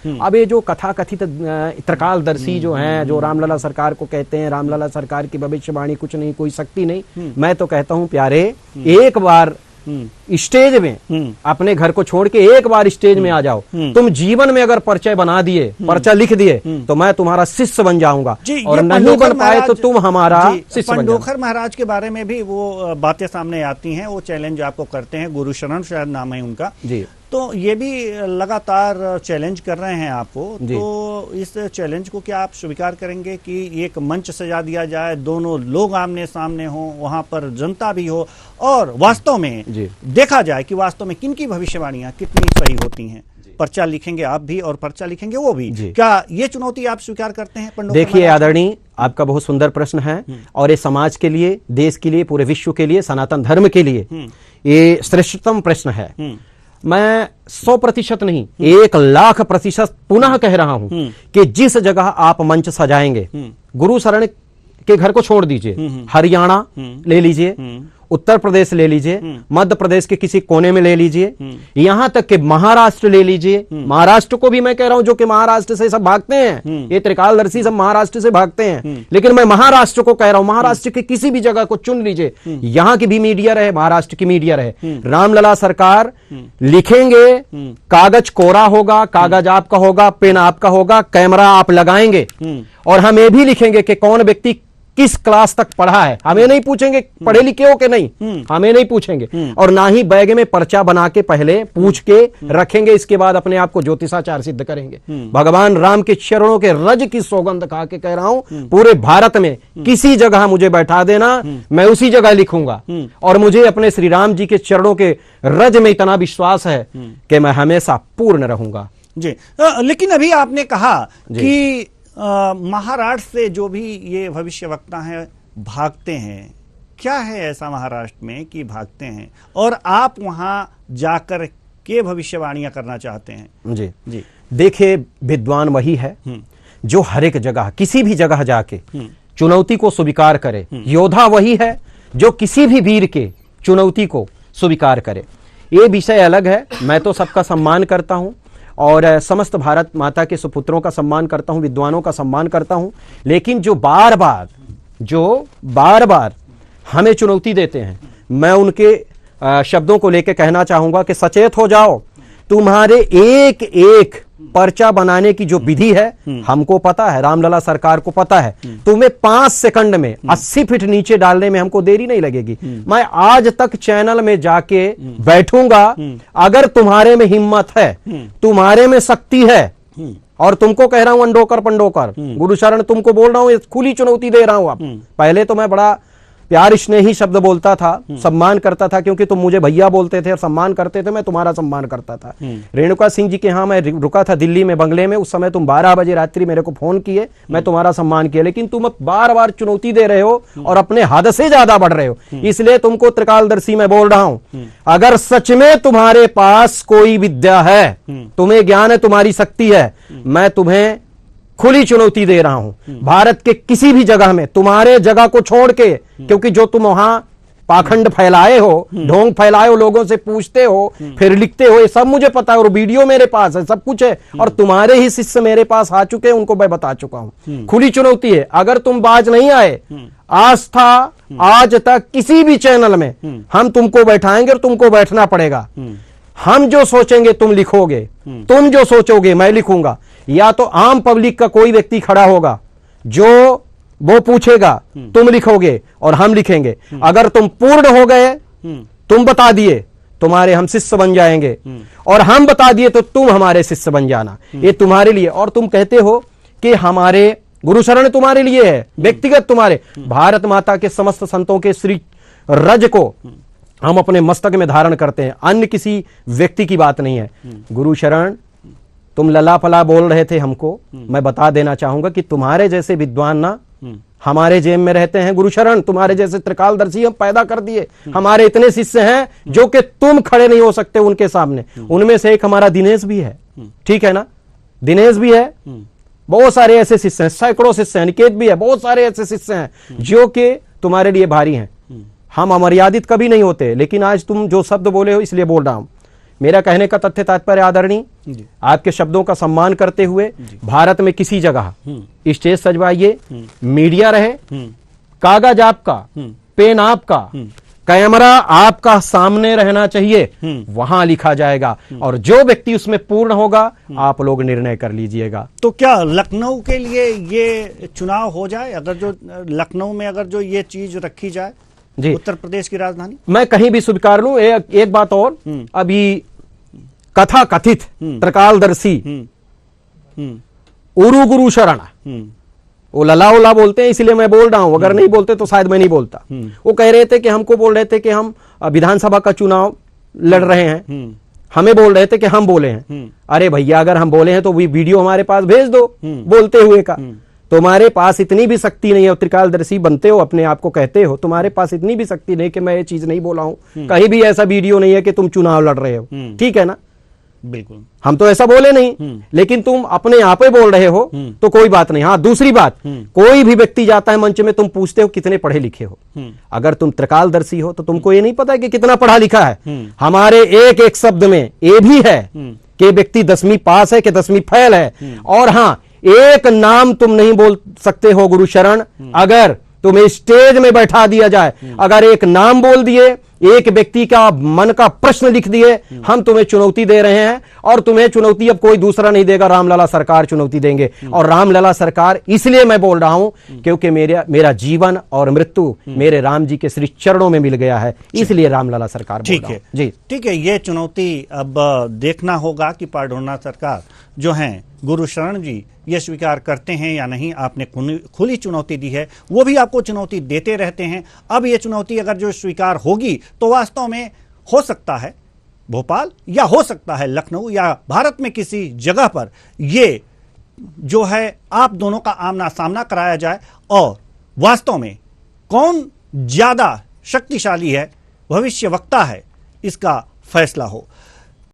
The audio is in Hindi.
अब ये जो कथा कथित त्रिकालदर्शी जो हैं, जो रामलला सरकार को कहते हैं, रामलला सरकार की भविष्यवाणी कुछ नहीं, कोई शक्ति नहीं, मैं तो कहता हूं प्यारे, एक बार स्टेज में अपने घर को छोड़ के एक बार स्टेज में आ जाओ। तुम जीवन में अगर परिचय बना दिए, पर्चा लिख दिए, तो मैं तुम्हारा शिष्य बन जाऊंगा, और नहीं बन पाए तो तुम हमारा शिष्य बन जाओ। पंडोखर महाराज के बारे में भी वो बातें सामने आती हैं, वो चैलेंज आपको करते हैं, गुरु शरण शायद नाम है उनका जी, तो ये भी लगातार चैलेंज कर रहे हैं आपको, तो इस चैलेंज को क्या आप स्वीकार करेंगे कि एक मंच सजा दिया जाए, दोनों लोग आमने सामने हो, वहां पर जनता भी हो, और वास्तव में देखा जाए कि वास्तव में किनकी भविष्यवाणियां कितनी सही होती हैं? पर्चा लिखेंगे आप भी और पर्चा लिखेंगे वो भी, क्या ये चुनौती आप स्वीकार करते हैं पंडोखर? देखिए आदरणीय, आपका बहुत सुंदर प्रश्न है, और ये समाज के लिए, देश के लिए, पूरे विश्व के लिए, सनातन धर्म के लिए ये श्रेष्ठतम प्रश्न है। मैं 100% नहीं, 1,00,000% पुनः कह रहा हूं कि जिस जगह आप मंच सजाएंगे, गुरु शरण के घर को छोड़ दीजिए, हरियाणा ले लीजिए, उत्तर प्रदेश ले लीजिए, मध्य प्रदेश के किसी कोने में ले लीजिए, यहां तक कि महाराष्ट्र ले लीजिए, महाराष्ट्र को भी मैं कह रहा हूं, जो कि महाराष्ट्र से सब भागते हैं, ये त्रिकालदर्शी सब महाराष्ट्र से भागते हैं, लेकिन मैं महाराष्ट्र को कह रहा हूं, महाराष्ट्र के किसी भी जगह को चुन लीजिए, यहां की भी मीडिया रहे, महाराष्ट्र की मीडिया रहे, रामलला सरकार लिखेंगे, कागज कोरा होगा, कागज आपका होगा, पेन आपका होगा, कैमरा आप लगाएंगे, और हम ये भी लिखेंगे कि कौन व्यक्ति किस क्लास तक पढ़ा है। हमें नहीं पूछेंगे पढ़े लिखे हो कि नहीं, हमें नहीं पूछेंगे, और ना ही बैग में पर्चा बना के पहले पूछ के रखेंगे, इसके बाद अपने आप को ज्योतिषाचार्य सिद्ध करेंगे। भगवान राम के चरणों के रज की सौगंध खा के कह रहा हूं, पूरे भारत में किसी जगह मुझे बैठा देना, मैं उसी जगह लिखूंगा, और मुझे अपने श्री राम जी के चरणों के रज में इतना विश्वास है कि मैं हमेशा पूर्ण रहूंगा जी। लेकिन अभी आपने कहा कि महाराष्ट्र से जो भी ये भविष्यवक्ता हैं भागते हैं, क्या है ऐसा महाराष्ट्र में कि भागते हैं और आप वहां जाकर के भविष्यवाणियां करना चाहते हैं? जी जी, देखिए विद्वान वही है जो हर एक जगह, किसी भी जगह जाके चुनौती को स्वीकार करे। योद्धा वही है जो किसी भी वीर के चुनौती को स्वीकार करे। ये विषय अलग है। मैं तो सबका सम्मान करता हूं और समस्त भारत माता के सुपुत्रों का सम्मान करता हूं, विद्वानों का सम्मान करता हूं, लेकिन जो बार बार हमें चुनौती देते हैं, मैं उनके शब्दों को लेकर कहना चाहूंगा कि सचेत हो जाओ। तुम्हारे एक एक पर्चा बनाने की जो विधि है हमको पता है, रामलला सरकार को पता है। तुम्हें 5 सेकंड में 80 फीट नीचे डालने में हमको देरी नहीं लगेगी। मैं आज तक चैनल में जाके बैठूंगा, अगर तुम्हारे में हिम्मत है, तुम्हारे में शक्ति है, और तुमको कह रहा हूं अंडोकर पंडोकर, गुरु शरण तुमको बोल रहा हूं, खुली चुनौती दे रहा हूं। आप पहले तो मैं बड़ा प्यार स्नेही शब्द बोलता था, सम्मान करता था, क्योंकि तुम मुझे भैया बोलते थे और सम्मान करते थे, मैं तुम्हारा सम्मान करता था। रेणुका सिंह जी के यहाँ मैं रुका था दिल्ली में बंगले में, उस समय तुम 12 बजे रात्रि मेरे को फोन किए, मैं तुम्हारा सम्मान किया, लेकिन तुम बार बार चुनौती दे रहे हो और अपने हद से ज्यादा बढ़ रहे हो, इसलिए तुमको त्रिकालदर्शी मैं बोल रहा हूं। अगर सच में तुम्हारे पास कोई विद्या है, तुम्हें ज्ञान है, तुम्हारी शक्ति है, मैं तुम्हें खुली चुनौती दे रहा हूं। भारत के किसी भी जगह में, तुम्हारे जगह को छोड़ के, क्योंकि जो तुम वहां पाखंड फैलाए हो, ढोंग फैलाए हो, लोगों से पूछते हो, फिर लिखते हो, ये सब मुझे पता है, और वीडियो मेरे पास है, सब कुछ है, और तुम्हारे ही शिष्य मेरे पास आ चुके हैं, उनको मैं बता चुका हूं। खुली चुनौती है। अगर तुम बाज नहीं आए, आज था आज तक किसी भी चैनल में, हम तुमको बैठाएंगे और तुमको बैठना पड़ेगा। हम जो सोचेंगे तुम लिखोगे, तुम जो सोचोगे मैं लिखूंगा, या तो आम पब्लिक का कोई व्यक्ति खड़ा होगा जो वो पूछेगा, तुम लिखोगे और हम लिखेंगे। अगर तुम पूर्ण हो गए, तुम बता दिए, तुम्हारे हम शिष्य बन जाएंगे, और हम बता दिए तो तुम हमारे शिष्य बन जाना। ये तुम्हारे लिए। और तुम कहते हो कि हमारे गुरु शरण तुम्हारे लिए है, व्यक्तिगत तुम्हारे, भारत माता के समस्त संतों के श्री रज को हम अपने मस्तक में धारण करते हैं, अन्य किसी व्यक्ति की बात नहीं है। गुरु शरण तुम लला फला बोल रहे थे हमको, मैं बता देना चाहूंगा कि तुम्हारे जैसे विद्वान ना हमारे जेब में रहते हैं। गुरु शरण तुम्हारे जैसे त्रिकालदर्शी हम पैदा कर दिए, हमारे इतने शिष्य हैं जो कि तुम खड़े नहीं हो सकते उनके सामने। उनमें से एक हमारा दिनेश भी है, ठीक है ना, दिनेश भी है, बहुत सारे ऐसे शिष्य हैं, सैकड़ों शिष्य हैं, निकेत भी है, बहुत सारे ऐसे शिष्य हैं जो कि तुम्हारे लिए भारी हैं। हम अमर्यादित कभी नहीं होते, लेकिन आज तुम जो शब्द बोले हो इसलिए बोल रहा हूं। मेरा कहने का तथ्य तात्पर्य आदरणीय, आपके शब्दों का सम्मान करते हुए भारत में किसी जगह स्टेज सजवाइए, मीडिया रहे, कागज आपका, पेन आपका, कैमरा आपका सामने रहना चाहिए, वहां लिखा जाएगा और जो व्यक्ति उसमें पूर्ण होगा आप लोग निर्णय कर लीजिएगा। तो क्या लखनऊ के लिए ये चुनाव हो जाए, अगर जो लखनऊ में अगर जो ये चीज रखी जाए, जी उत्तर प्रदेश की राजधानी? मैं कहीं भी स्वीकार लूं। एक बात और, अभी कथा कथित त्रिकालदर्शी उरु गुरु शरण, वो लला उला बोलते हैं इसलिए मैं बोल रहा हूं, अगर नहीं बोलते तो शायद मैं नहीं बोलता। वो कह रहे थे कि हमको बोल रहे थे कि हम विधानसभा का चुनाव लड़ रहे हैं, हमें बोल रहे थे कि हम बोले हैं। अरे भैया, अगर हम बोले हैं तो वीडियो हमारे पास भेज दो बोलते हुए का। तुम्हारे पास इतनी भी शक्ति नहीं है, त्रिकालदर्शी बनते हो, अपने आप को कहते हो, तुम्हारे पास इतनी भी शक्ति नहीं कि मैं ये चीज नहीं बोला हूं। कहीं भी ऐसा वीडियो नहीं है कि तुम चुनाव लड़ रहे हो, ठीक है ना? बिल्कुल, हम तो ऐसा बोले नहीं, लेकिन तुम अपने आप ही बोल रहे हो तो कोई बात नहीं। हाँ, दूसरी बात, कोई भी व्यक्ति जाता है मंच में, तुम पूछते हो कितने पढ़े लिखे हो। अगर तुम त्रिकालदर्शी हो तो तुमको ये नहीं पता कि कितना पढ़ा लिखा है। हमारे एक एक शब्द में ये भी है कि व्यक्ति 10वीं पास है कि 10वीं फेल है। और हाँ, एक नाम तुम नहीं बोल सकते हो गुरु शरण, अगर तुम्हें स्टेज में बैठा दिया जाए, अगर एक नाम बोल दिए, एक व्यक्ति का मन का प्रश्न लिख दिए, हम तुम्हें चुनौती दे रहे हैं और तुम्हें चुनौती अब कोई दूसरा नहीं देगा, रामलला सरकार चुनौती देंगे। और रामलला सरकार इसलिए मैं बोल रहा हूं क्योंकि मेरा जीवन और मृत्यु मेरे राम जी के श्री चरणों में मिल गया है, इसलिए रामलला सरकार बोल रहा हूं। जी ठीक है, ये चुनौती अब देखना होगा कि पाडोना सरकार जो है गुरु शरण जी ये स्वीकार करते हैं या नहीं। आपने खुली चुनौती दी है, वो भी आपको चुनौती देते रहते हैं। अब ये चुनौती अगर जो स्वीकार होगी तो वास्तव में हो सकता है भोपाल या हो सकता है लखनऊ या भारत में किसी जगह पर ये जो है आप दोनों का आमना सामना कराया जाए और वास्तव में कौन ज्यादा शक्तिशाली है, भविष्य वक्ता है, इसका फैसला हो।